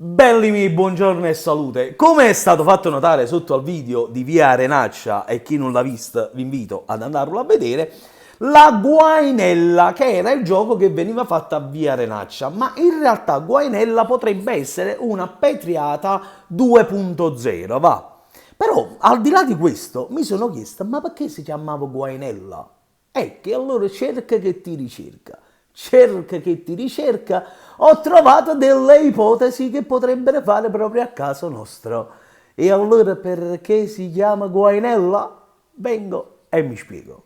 Belli miei, buongiorno e salute. Come è stato fatto notare sotto al video di Via Arenaccia, e chi non l'ha visto vi invito ad andarlo a vedere, la guainella, che era il gioco che veniva fatto a Via Arenaccia, ma in realtà guainella potrebbe essere una petriata 2.0, va. Però, al di là di questo, mi sono chiesto, ma perché si chiamava guainella? E che allora cerca che ti ricerca. Cerca che ti ricerca, ho trovato delle ipotesi che potrebbero fare proprio a caso nostro. E allora perché si chiama guainella? Vengo e mi spiego.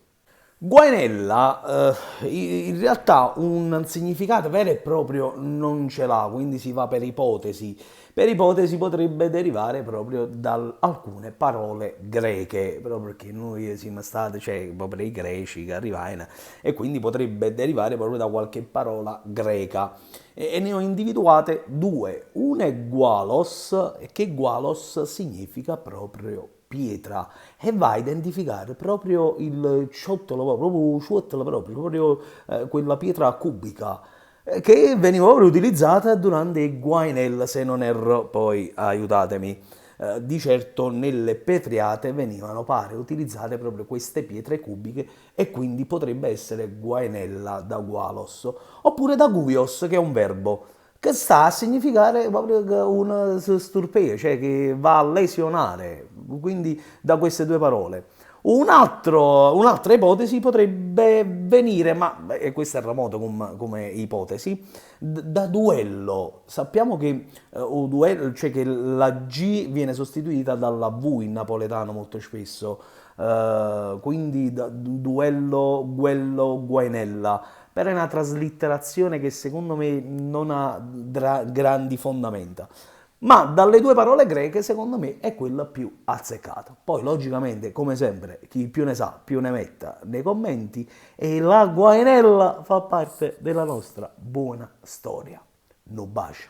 Guainella in realtà un significato vero e proprio non ce l'ha, quindi si va per ipotesi. Per ipotesi potrebbe derivare proprio da alcune parole greche, proprio perché noi siamo stati, cioè proprio i greci che arrivavano, e quindi potrebbe derivare proprio da qualche parola greca. E ne ho individuate due. Una è gualos, che gualos significa proprio pietra e va a identificare proprio il ciottolo, proprio, ciottolo proprio quella pietra cubica che veniva proprio utilizzata durante i Guainel, se non erro, poi aiutatemi. Di certo nelle petriate venivano pare utilizzate proprio queste pietre cubiche e quindi potrebbe essere guainella da gualos oppure da guios, che è un verbo che sta a significare proprio una sturpea, cioè che va a lesionare, quindi da queste due parole. Un'altra ipotesi potrebbe venire, ma questa è remoto come ipotesi, da duello. Sappiamo che, duello, cioè che la G viene sostituita dalla V in napoletano molto spesso, quindi duello, guello, guainella, per una traslitterazione che secondo me non ha grandi fondamenta. Ma dalle due parole greche, secondo me, è quella più azzeccata. Poi, logicamente, come sempre, chi più ne sa, più ne metta nei commenti. E la guainella fa parte della nostra buona storia. No bacio.